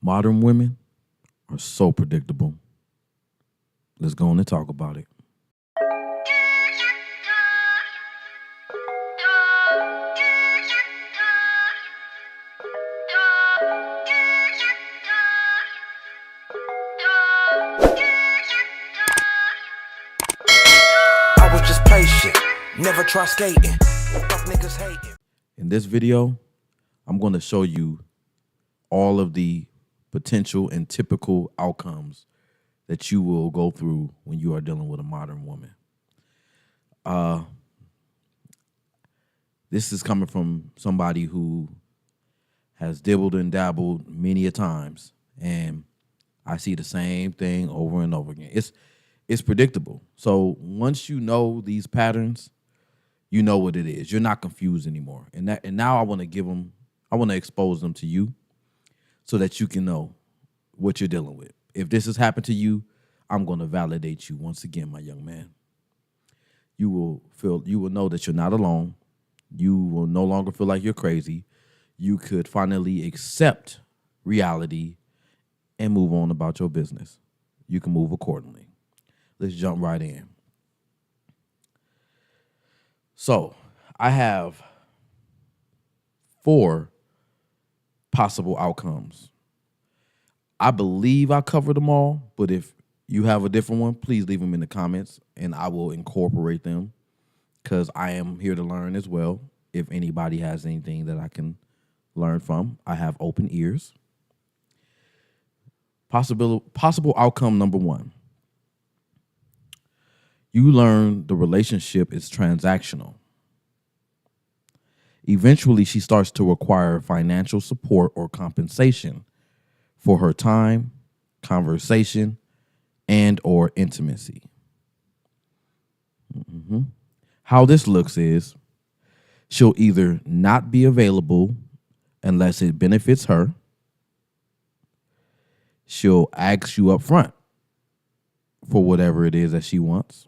Modern women are so predictable. Let's go on and talk about it. I was just patient, never try skating. Fuck niggas hating. In this video, I'm going to show you all of the potential and typical outcomes that you will go through when you are dealing with a modern woman. This is coming from somebody who has dibbled and dabbled many a times, and I see the same thing over and over again. It's predictable. So once you know these patterns, you know what it is. You're not confused anymore. And now I want to expose them to you so that you can know what you're dealing with. If this has happened to you, I'm going to validate you once again, my young man. You will know that you're not alone. You will no longer feel like you're crazy. You could finally accept reality and move on about your business. You can move accordingly. Let's jump right in. So, I have 4 possible outcomes. I believe I covered them all, but if you have a different one, please leave them in the comments and I will incorporate them because I am here to learn as well. If anybody has anything that I can learn from, I have open ears. Possible outcome number 1. You learn the relationship is transactional. Eventually, she starts to require financial support or compensation for her time, conversation, and or intimacy. How this looks is she'll either not be available unless it benefits her. She'll ask you up front for whatever it is that she wants.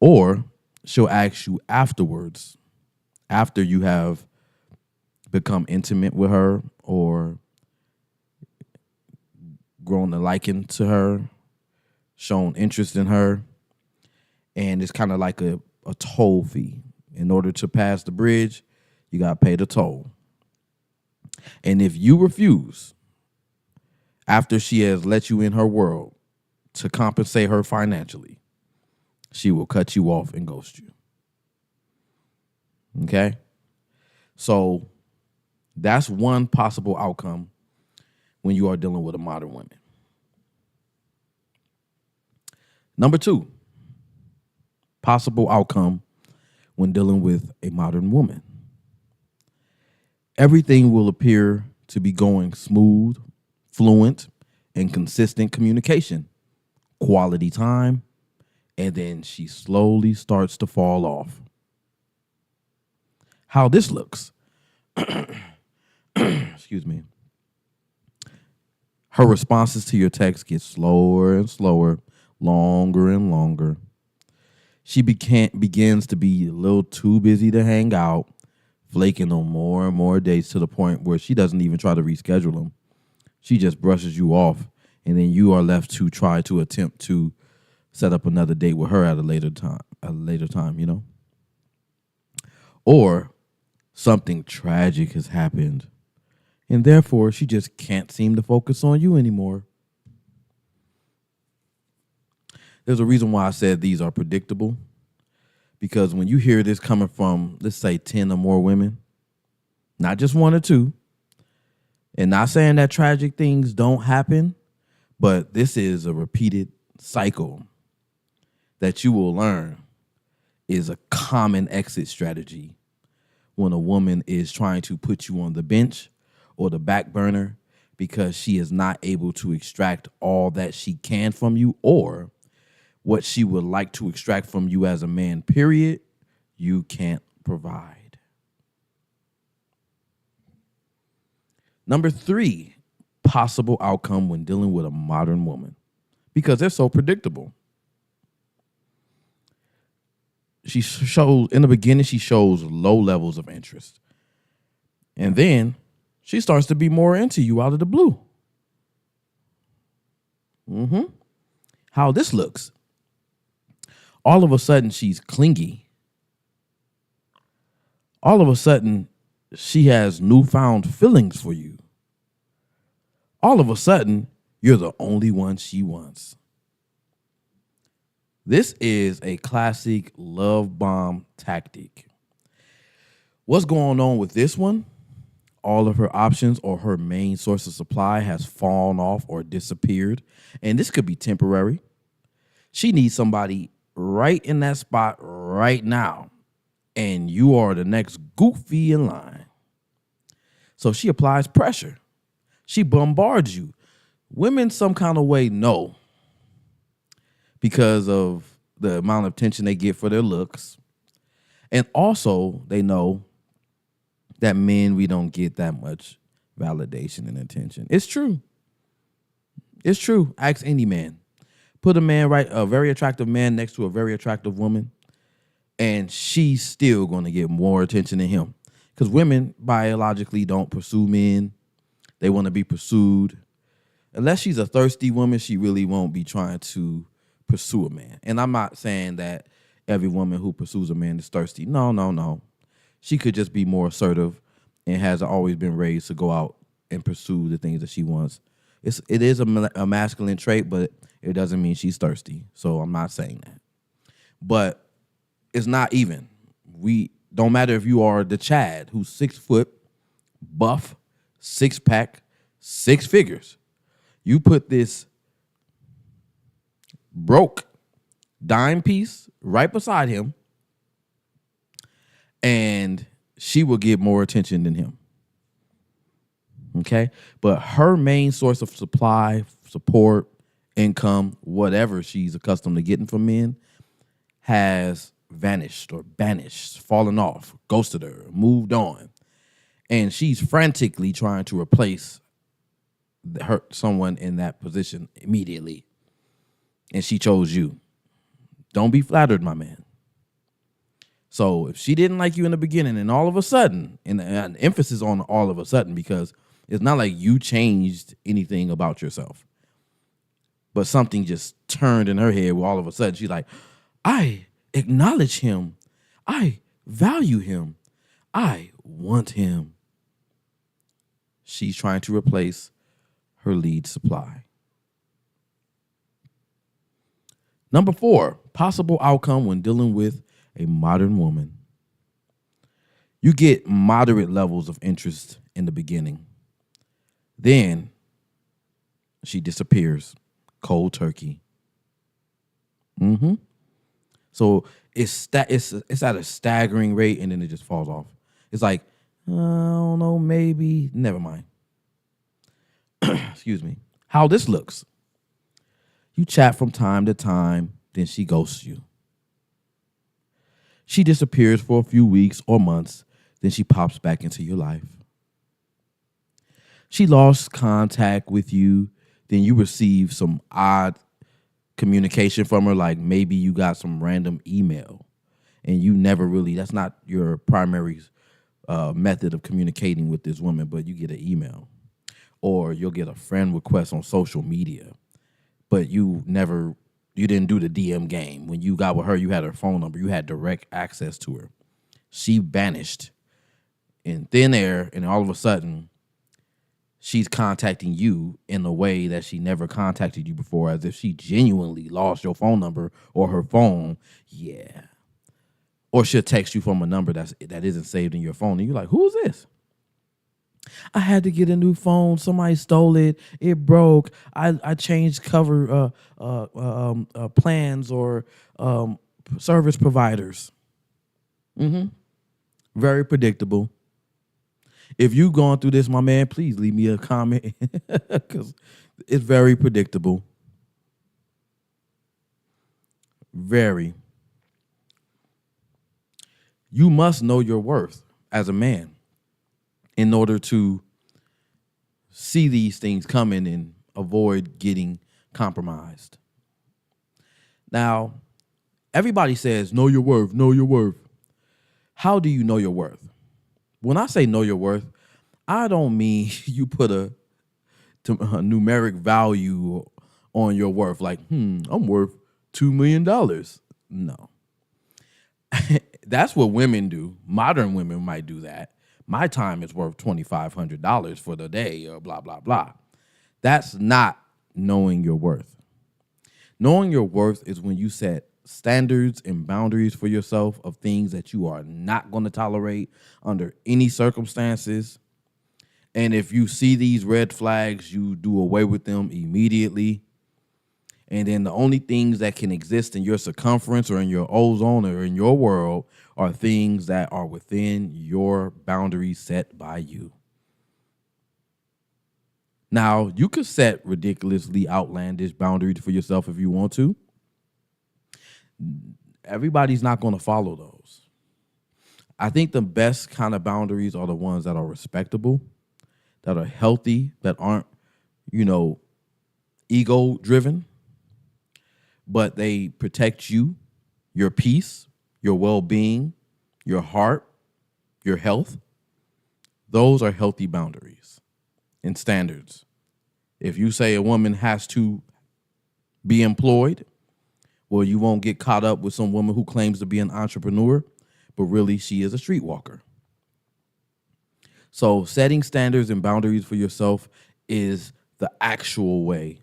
Or she'll ask you afterwards, after you have become intimate with her or grown a liking to her, shown interest in her, and it's kind of like a toll fee. In order to pass the bridge, you got to pay the toll. And if you refuse, after she has let you in her world, to compensate her financially, she will cut you off and ghost you. Okay? So that's one possible outcome when you are dealing with a modern woman. Number 2, possible outcome when dealing with a modern woman. Everything will appear to be going smooth, fluent, and consistent communication, quality time, and then she slowly starts to fall off. How this looks, excuse me, her responses to your text get slower and slower, longer and longer. She begins to be a little too busy to hang out, flaking on more and more dates to the point where she doesn't even try to reschedule them. She just brushes you off, and then you are left to try to attempt to set up another date with her at a later time, you know? Or something tragic has happened, and therefore she just can't seem to focus on you anymore. There's a reason why I said these are predictable, because when you hear this coming from, let's say, 10 or more women, not just 1 or 2, and not saying that tragic things don't happen, but this is a repeated cycle that you will learn is a common exit strategy when a woman is trying to put you on the bench or the back burner because she is not able to extract all that she can from you, or what she would like to extract from you as a man, period, you can't provide. Number 3, possible outcome when dealing with a modern woman, because they're so predictable. She shows, in the beginning, she shows low levels of interest. And then she starts to be more into you out of the blue. How this looks. All of a sudden, she's clingy. All of a sudden, she has newfound feelings for you. All of a sudden, you're the only one she wants. This is a classic love bomb tactic. What's going on with this one? All of her options or her main source of supply has fallen off or disappeared. And this could be temporary. She needs somebody right in that spot right now. And you are the next goofy in line. So she applies pressure. She bombards you. Women some kind of way know, because of the amount of attention they get for their looks. And also they know that men, we don't get that much validation and attention. It's true. It's true. Ask any man. Put a very attractive man next to a very attractive woman, and she's still going to get more attention than him. Because women biologically don't pursue men. They want to be pursued. Unless she's a thirsty woman, she really won't be trying to pursue a man. And I'm not saying that every woman who pursues a man is thirsty. No. She could just be more assertive and has always been raised to go out and pursue the things that she wants. It is a masculine trait, but it doesn't mean she's thirsty. So I'm not saying that. But it's not even. We don't matter if you are the Chad who's 6 foot, buff, 6-pack, 6 figures. You put this broke dime piece right beside him, and she will get more attention than him. Okay? But her main source of supply, support, income, whatever she's accustomed to getting from men, has vanished or banished, fallen off, ghosted her, moved on. And she's frantically trying to replace someone in that position immediately. And she chose you. Don't be flattered, my man. So if she didn't like you in the beginning, and all of a sudden, and an emphasis on all of a sudden, because it's not like you changed anything about yourself, but something just turned in her head where all of a sudden she's like, I acknowledge him. I value him. I want him. She's trying to replace her lead supply. Number 4, possible outcome when dealing with a modern woman. You get moderate levels of interest in the beginning. Then she disappears cold turkey. So it's at a staggering rate, and then it just falls off. It's like, I don't know, maybe, never mind. Excuse me. How this looks. You chat from time to time, then she ghosts you. She disappears for a few weeks or months, then she pops back into your life. She lost contact with you, then you receive some odd communication from her, like maybe you got some random email, and you never really, that's not your primary method of communicating with this woman, but you get an email. Or you'll get a friend request on social media, but you didn't do the DM game. When you got with her, you had her phone number. You had direct access to her. She vanished in thin air, and all of a sudden, she's contacting you in a way that she never contacted you before, as if she genuinely lost your phone number or her phone. Yeah. Or she'll text you from a number that isn't saved in your phone, and you're like, who's this? I had to get a new phone. Somebody stole it. It broke. I changed cover plans or service providers. Very predictable. If you've gone through this, my man, please leave me a comment because it's very predictable. Very. You must know your worth as a man in order to see these things coming and avoid getting compromised. Now, everybody says, know your worth, know your worth. How do you know your worth? When I say know your worth, I don't mean you put a numeric value on your worth, like, I'm worth $2 million. No. That's what women do. Modern women might do that. My time is worth $2,500 for the day, or blah, blah, blah. That's not knowing your worth. Knowing your worth is when you set standards and boundaries for yourself of things that you are not going to tolerate under any circumstances. And if you see these red flags, you do away with them immediately. And then the only things that can exist in your circumference or in your ozone or in your world are things that are within your boundaries set by you. Now, you could set ridiculously outlandish boundaries for yourself if you want to. Everybody's not going to follow those. I think the best kind of boundaries are the ones that are respectable, that are healthy, that aren't, ego driven, but they protect you, your peace, your well-being, your heart, your health. Those are healthy boundaries and standards. If you say a woman has to be employed, well, you won't get caught up with some woman who claims to be an entrepreneur, but really she is a streetwalker. So setting standards and boundaries for yourself is the actual way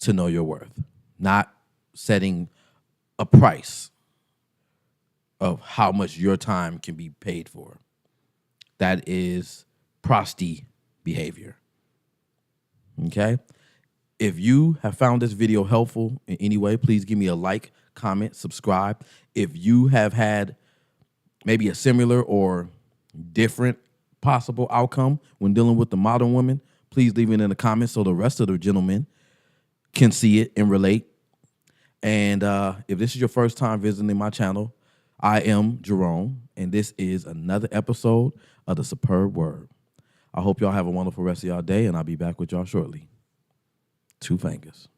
to know your worth, not setting a price of how much your time can be paid for. That is prosty behavior. Okay? If you have found this video helpful in any way, please give me a like, comment, subscribe. If you have had maybe a similar or different possible outcome when dealing with the modern woman, please leave it in the comments so the rest of the gentlemen can see it and relate. And if this is your first time visiting my channel, I am Jerome, and this is another episode of The Superb Word. I hope y'all have a wonderful rest of y'all day, and I'll be back with y'all shortly. 2 fingers.